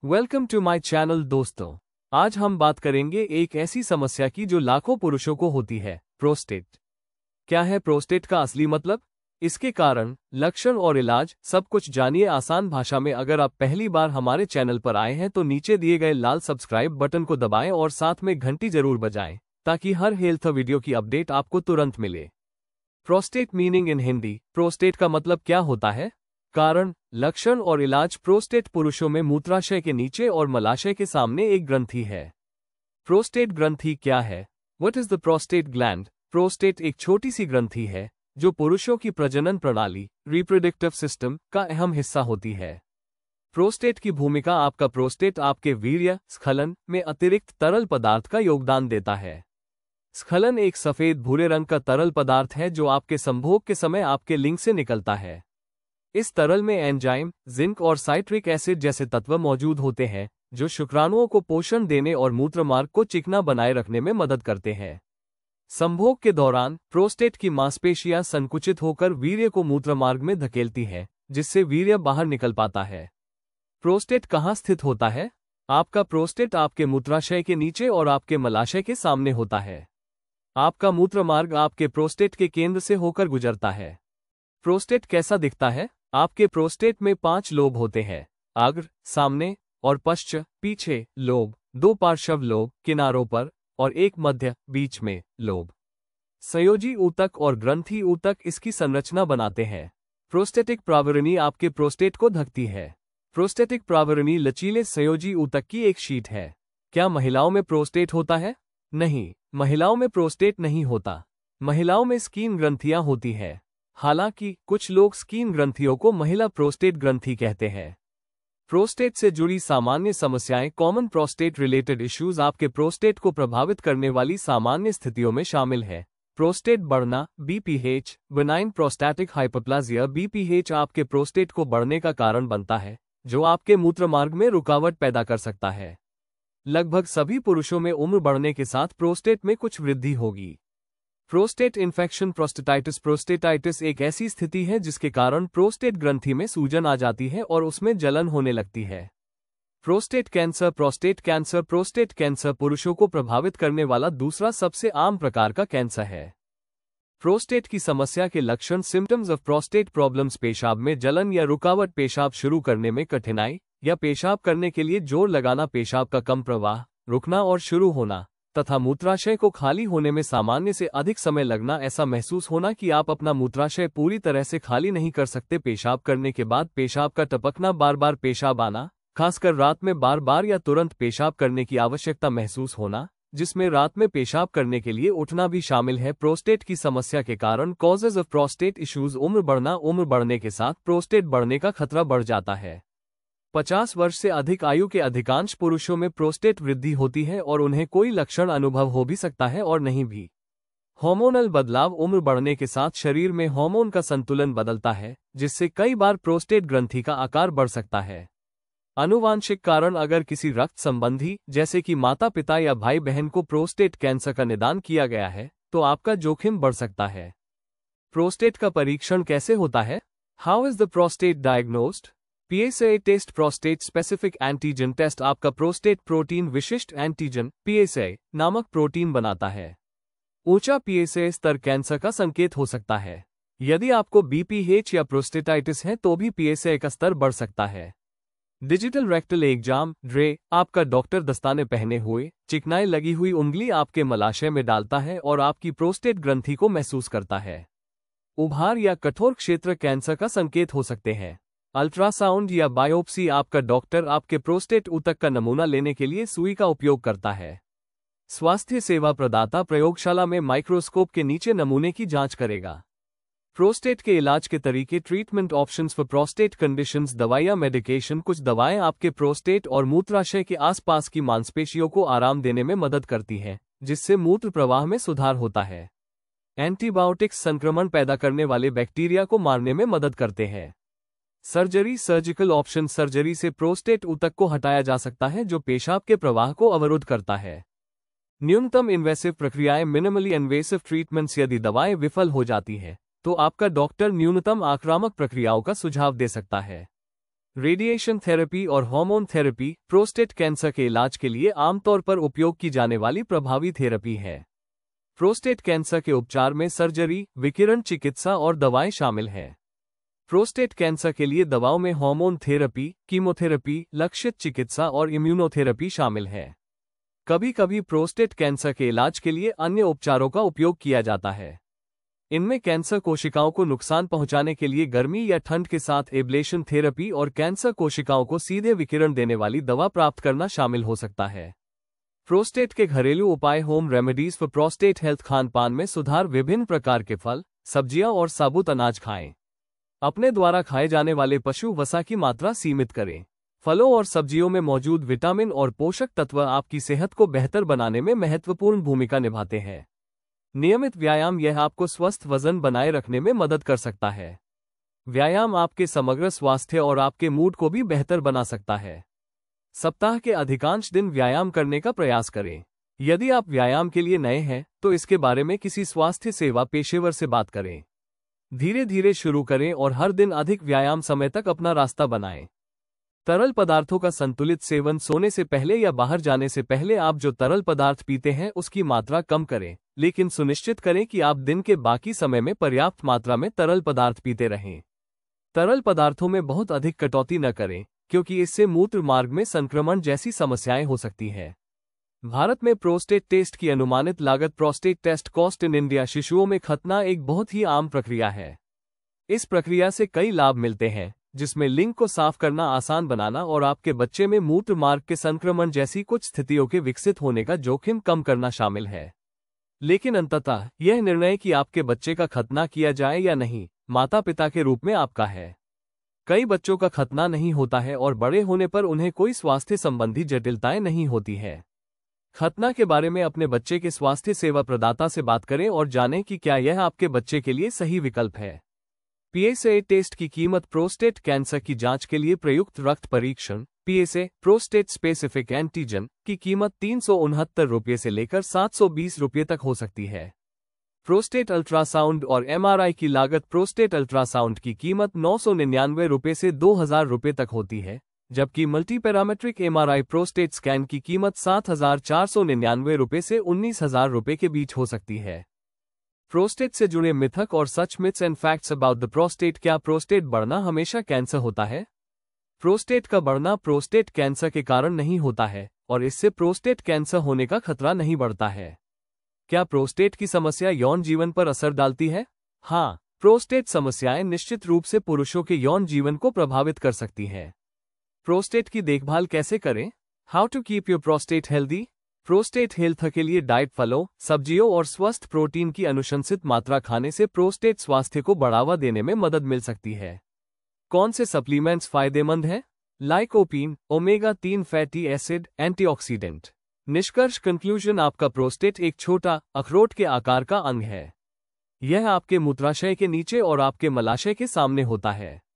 Welcome to my channel दोस्तों। आज हम बात करेंगे एक ऐसी समस्या की जो लाखों पुरुषों को होती है, प्रोस्टेट। क्या है प्रोस्टेट का असली मतलब, इसके कारण, लक्षण और इलाज, सब कुछ जानिए आसान भाषा में। अगर आप पहली बार हमारे चैनल पर आए हैं तो नीचे दिए गए लाल सब्सक्राइब बटन को दबाएं और साथ में घंटी जरूर बजाएं ताकि हर हेल्थ वीडियो की अपडेट आपको तुरंत मिले। Prostate meaning in Hindi. Prostate का मतलब क्या होता है? कारण, लक्षण और इलाज। प्रोस्टेट पुरुषों में मूत्राशय के नीचे और मलाशय के सामने एक ग्रंथि है। प्रोस्टेट ग्रंथि क्या है? What is the prostate gland? Prostate एक छोटी सी ग्रंथि है जो पुरुषों की प्रजनन प्रणाली, रिप्रोडक्टिव सिस्टम का अहम हिस्सा होती है। प्रोस्टेट की भूमिका। आपका प्रोस्टेट आपके वीर्य स्खलन में अतिरिक्त तरल पदार्थ का योगदान देता है। स्खलन एक सफेद भूरे रंग का तरल पदार्थ है जो आपके संभोग के समय आपके लिंग से निकलता है। इस तरल में एंजाइम, जिंक और साइट्रिक एसिड जैसे तत्व मौजूद होते हैं जो शुक्राणुओं को पोषण देने और मूत्रमार्ग को चिकना बनाए रखने में मदद करते हैं। संभोग के दौरान प्रोस्टेट की मांसपेशियां संकुचित होकर वीर्य को मूत्रमार्ग में धकेलती हैं, जिससे वीर्य बाहर निकल पाता है। प्रोस्टेट कहाँ स्थित होता है? आपका प्रोस्टेट आपके मूत्राशय के नीचे और आपके मलाशय के सामने होता है। आपका मूत्रमार्ग आपके प्रोस्टेट के केंद्र से होकर गुजरता है। प्रोस्टेट कैसा दिखता है? आपके प्रोस्टेट में 5 लोब होते हैं, अग्र, सामने और पश्च, पीछे लोब, 2 पार्श्व लोब किनारों पर और एक मध्य बीच में लोब। संयोजी ऊतक और ग्रंथि ऊतक इसकी संरचना बनाते हैं। प्रोस्टेटिक प्रावरणी आपके प्रोस्टेट को ढकती है। प्रोस्टेटिक प्रावरणी लचीले संयोजी ऊतक की एक शीट है। क्या महिलाओं में प्रोस्टेट होता है? नहीं, महिलाओं में प्रोस्टेट नहीं होता। महिलाओं में स्कीन ग्रंथियां होती है। हालांकि कुछ लोग स्कीन ग्रंथियों को महिला प्रोस्टेट ग्रंथि कहते हैं। प्रोस्टेट से जुड़ी सामान्य समस्याएं। कॉमन प्रोस्टेट रिलेटेड इश्यूज आपके प्रोस्टेट को प्रभावित करने वाली सामान्य स्थितियों में शामिल है। प्रोस्टेट बढ़ना, BPH, benign prostatic hyperplasia. BPH आपके प्रोस्टेट को बढ़ने का कारण बनता है, जो आपके मूत्रमार्ग में रुकावट पैदा कर सकता है। लगभग सभी पुरुषों में उम्र बढ़ने के साथ प्रोस्टेट में कुछ वृद्धि होगी। Prostate infection, prostatitis. प्रोस्टेटाइटिस एक ऐसी स्थिति है जिसके कारण प्रोस्टेट ग्रंथि में सूजन आ जाती है और उसमें जलन होने लगती है। Prostate cancer. Prostate cancer. Prostate cancer पुरुषों को प्रभावित करने वाला दूसरा सबसे आम प्रकार का कैंसर है। प्रोस्टेट की समस्या के लक्षण। Symptoms of prostate problems. पेशाब में जलन या रुकावट, पेशाब शुरू करने में कठिनाई या पेशाब करने के लिए जोर लगाना, पेशाब का कम प्रवाह, रुकना और शुरू होना, तथा मूत्राशय को खाली होने में सामान्य से अधिक समय लगना। ऐसा महसूस होना कि आप अपना मूत्राशय पूरी तरह से खाली नहीं कर सकते। पेशाब करने के बाद पेशाब का टपकना, बार बार पेशाब आना, खासकर रात में बार बार या तुरंत पेशाब करने की आवश्यकता महसूस होना, जिसमें रात में पेशाब करने के लिए उठना भी शामिल है। प्रोस्टेट की समस्या के कारण कॉजेज ऑफ प्रोस्टेट इश्यूज। उम्र बढ़ना। उम्र बढ़ने के साथ प्रोस्टेट बढ़ने का खतरा बढ़ जाता है। 50 वर्ष से अधिक आयु के अधिकांश पुरुषों में प्रोस्टेट वृद्धि होती है और उन्हें कोई लक्षण अनुभव हो भी सकता है और नहीं भी। हार्मोनल बदलाव। उम्र बढ़ने के साथ शरीर में हार्मोन का संतुलन बदलता है, जिससे कई बार प्रोस्टेट ग्रंथि का आकार बढ़ सकता है। आनुवांशिक कारण। अगर किसी रक्त संबंधी जैसे कि माता पिता या भाई बहन को प्रोस्टेट कैंसर का निदान किया गया है तो आपका जोखिम बढ़ सकता है। प्रोस्टेट का परीक्षण कैसे होता है? How is the prostate diagnosed? PSA test. Prostate specific antigen test आपका प्रोस्टेट प्रोटीन विशिष्ट एंटीजन PSA नामक प्रोटीन बनाता है। ऊंचा PSA स्तर कैंसर का संकेत हो सकता है। यदि आपको BPH या प्रोस्टेटाइटिस है तो भी PSA का स्तर बढ़ सकता है। डिजिटल रेक्टल एग्जाम DRE आपका डॉक्टर दस्ताने पहने हुए, चिकनाई लगी हुई उंगली आपके मलाशय में डालता है और आपकी प्रोस्टेट ग्रंथि को महसूस करता है। उभार या कठोर क्षेत्र कैंसर का संकेत हो सकते हैं। अल्ट्रासाउंड या बायोप्सी आपका डॉक्टर आपके प्रोस्टेट ऊतक का नमूना लेने के लिए सुई का उपयोग करता है। स्वास्थ्य सेवा प्रदाता प्रयोगशाला में माइक्रोस्कोप के नीचे नमूने की जांच करेगा। प्रोस्टेट के इलाज के तरीके। Treatment options for prostate conditions. दवाइयां, मेडिकेशन। कुछ दवाएं आपके प्रोस्टेट और मूत्राशय के आसपास की मांसपेशियों को आराम देने में मदद करती हैं, जिससे मूत्र प्रवाह में सुधार होता है। एंटीबायोटिक्स संक्रमण पैदा करने वाले बैक्टीरिया को मारने में मदद करते हैं। सर्जरी। Surgical option. सर्जरी से प्रोस्टेट ऊतक को हटाया जा सकता है जो पेशाब के प्रवाह को अवरुद्ध करता है। न्यूनतम इन्वेसिव प्रक्रियाएं। Minimally invasive treatments. यदि दवाएं विफल हो जाती हैं तो आपका डॉक्टर न्यूनतम आक्रामक प्रक्रियाओं का सुझाव दे सकता है। रेडिएशन थेरेपी और हार्मोन थेरेपी प्रोस्टेट कैंसर के इलाज के लिए आमतौर पर उपयोग की जाने वाली प्रभावी थेरेपी है। प्रोस्टेट कैंसर के उपचार में सर्जरी, विकिरण चिकित्सा और दवाएं शामिल हैं। प्रोस्टेट कैंसर के लिए दवाओं में हार्मोन थेरेपी, कीमोथेरेपी, लक्षित चिकित्सा और इम्यूनोथेरेपी शामिल है। कभी कभी प्रोस्टेट कैंसर के इलाज के लिए अन्य उपचारों का उपयोग किया जाता है। इनमें कैंसर कोशिकाओं को नुकसान पहुंचाने के लिए गर्मी या ठंड के साथ एब्लेशन थेरेपी और कैंसर कोशिकाओं को सीधे विकिरण देने वाली दवा प्राप्त करना शामिल हो सकता है। प्रोस्टेट के घरेलू उपाय home remedies for prostate health. खानपान में सुधार, विभिन्न प्रकार के फल, सब्जियां और साबुत अनाज खाएं। अपने द्वारा खाए जाने वाले पशु वसा की मात्रा सीमित करें। फलों और सब्जियों में मौजूद विटामिन और पोषक तत्व आपकी सेहत को बेहतर बनाने में महत्वपूर्ण भूमिका निभाते हैं। नियमित व्यायाम, यह आपको स्वस्थ वजन बनाए रखने में मदद कर सकता है। व्यायाम आपके समग्र स्वास्थ्य और आपके मूड को भी बेहतर बना सकता है। सप्ताह के अधिकांश दिन व्यायाम करने का प्रयास करें। यदि आप व्यायाम के लिए नए हैं तो इसके बारे में किसी स्वास्थ्य सेवा पेशेवर से बात करें। धीरे धीरे शुरू करें और हर दिन अधिक व्यायाम समय तक अपना रास्ता बनाएं। तरल पदार्थों का संतुलित सेवन, सोने से पहले या बाहर जाने से पहले आप जो तरल पदार्थ पीते हैं उसकी मात्रा कम करें, लेकिन सुनिश्चित करें कि आप दिन के बाकी समय में पर्याप्त मात्रा में तरल पदार्थ पीते रहें। तरल पदार्थों में बहुत अधिक कटौती न करें, क्योंकि इससे मूत्र मार्ग में संक्रमण जैसी समस्याएं हो सकती हैं। भारत में प्रोस्टेट टेस्ट की अनुमानित लागत। Prostate test cost in India. शिशुओं में खतना एक बहुत ही आम प्रक्रिया है। इस प्रक्रिया से कई लाभ मिलते हैं, जिसमें लिंग को साफ करना आसान बनाना और आपके बच्चे में मूत्र मार्ग के संक्रमण जैसी कुछ स्थितियों के विकसित होने का जोखिम कम करना शामिल है। लेकिन अंततः यह निर्णय कि आपके बच्चे का खतना किया जाए या नहीं, माता पिता के रूप में आपका है। कई बच्चों का खतना नहीं होता है और बड़े होने पर उन्हें कोई स्वास्थ्य संबंधी जटिलताएं नहीं होती है। खतना के बारे में अपने बच्चे के स्वास्थ्य सेवा प्रदाता से बात करें और जानें कि क्या यह आपके बच्चे के लिए सही विकल्प है। PSA टेस्ट की कीमत। प्रोस्टेट कैंसर की जांच के लिए प्रयुक्त रक्त परीक्षण PSA प्रोस्टेट स्पेसिफिक एंटीजन की कीमत 369 रुपये से लेकर 720 रुपये तक हो सकती है। प्रोस्टेट अल्ट्रासाउंड और MRI की लागत। प्रोस्टेट अल्ट्रासाउंड की कीमत 999 रुपये से 2000 रुपये तक होती है, जबकि मल्टीपैरामेट्रिक MRI प्रोस्टेट स्कैन की कीमत 7499 रुपये से 19000 रुपये के बीच हो सकती है। प्रोस्टेट से जुड़े मिथक और सच, myths and facts about the prostate. क्या प्रोस्टेट बढ़ना हमेशा कैंसर होता है? प्रोस्टेट का बढ़ना प्रोस्टेट कैंसर के कारण नहीं होता है और इससे प्रोस्टेट कैंसर होने का खतरा नहीं बढ़ता है। क्या प्रोस्टेट की समस्या यौन जीवन पर असर डालती है? हाँ, प्रोस्टेट समस्याएं निश्चित रूप से पुरुषों के यौन जीवन को प्रभावित कर सकती हैं। प्रोस्टेट की देखभाल कैसे करें? How to keep your prostate healthy. Prostate health के लिए डाइट, फलों, सब्जियों और स्वस्थ प्रोटीन की अनुशंसित मात्रा खाने से प्रोस्टेट स्वास्थ्य को बढ़ावा देने में मदद मिल सकती है। कौन से सप्लीमेंट्स फायदेमंद हैं? Lycopene, omega-3 fatty acid, antioxidant. निष्कर्ष, कंक्लूजन, आपका प्रोस्टेट एक छोटा, अखरोट के आकार का अंग है। यह आपके मूत्राशय के नीचे और आपके मलाशय के सामने होता है।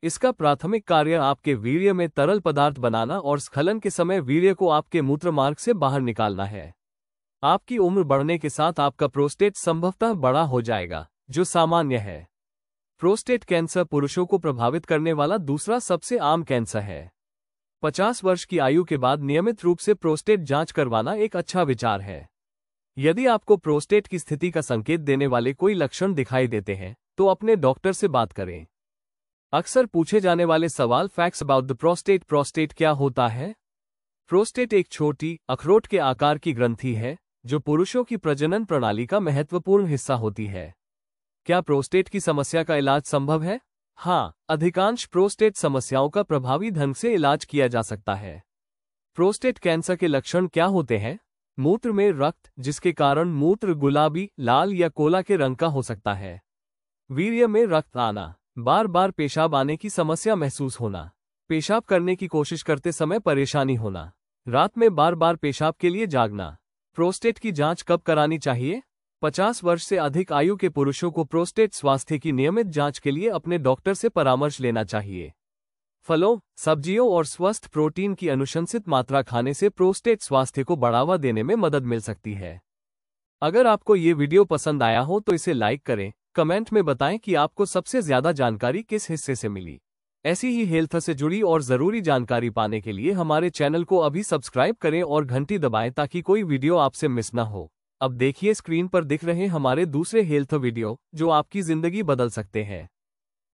इसका प्राथमिक कार्य आपके वीर्य में तरल पदार्थ बनाना और स्खलन के समय वीर्य को आपके मूत्रमार्ग से बाहर निकालना है। आपकी उम्र बढ़ने के साथ आपका प्रोस्टेट संभवतः बड़ा हो जाएगा, जो सामान्य है। प्रोस्टेट कैंसर पुरुषों को प्रभावित करने वाला दूसरा सबसे आम कैंसर है। 50 वर्ष की आयु के बाद नियमित रूप से प्रोस्टेट जांच करवाना एक अच्छा विचार है। यदि आपको प्रोस्टेट की स्थिति का संकेत देने वाले कोई लक्षण दिखाई देते हैं, तो अपने डॉक्टर से बात करें। अक्सर पूछे जाने वाले सवाल, facts about the prostate. Prostate क्या होता है? प्रोस्टेट एक छोटी, अखरोट के आकार की ग्रंथि है, जो पुरुषों की प्रजनन प्रणाली का महत्वपूर्ण हिस्सा होती है। क्या प्रोस्टेट की समस्या का इलाज संभव है? हाँ, अधिकांश प्रोस्टेट समस्याओं का प्रभावी ढंग से इलाज किया जा सकता है। प्रोस्टेट कैंसर के लक्षण क्या होते हैं? मूत्र में रक्त, जिसके कारण मूत्र गुलाबी, लाल या कोला के रंग का हो सकता है। वीर्य में रक्त आना, बार बार पेशाब आने की समस्या महसूस होना, पेशाब करने की कोशिश करते समय परेशानी होना, रात में बार बार पेशाब के लिए जागना। प्रोस्टेट की जांच कब करानी चाहिए? 50 वर्ष से अधिक आयु के पुरुषों को प्रोस्टेट स्वास्थ्य की नियमित जांच के लिए अपने डॉक्टर से परामर्श लेना चाहिए। फलों, सब्जियों और स्वस्थ प्रोटीन की अनुशंसित मात्रा खाने से प्रोस्टेट स्वास्थ्य को बढ़ावा देने में मदद मिल सकती है। अगर आपको ये वीडियो पसंद आया हो तो इसे लाइक करें, कमेंट में बताएं कि आपको सबसे ज्यादा जानकारी किस हिस्से से मिली। ऐसी ही हेल्थ से जुड़ी और ज़रूरी जानकारी पाने के लिए हमारे चैनल को अभी सब्सक्राइब करें और घंटी दबाएं ताकि कोई वीडियो आपसे मिस ना हो। अब देखिए स्क्रीन पर दिख रहे हमारे दूसरे हेल्थ वीडियो जो आपकी ज़िंदगी बदल सकते हैं।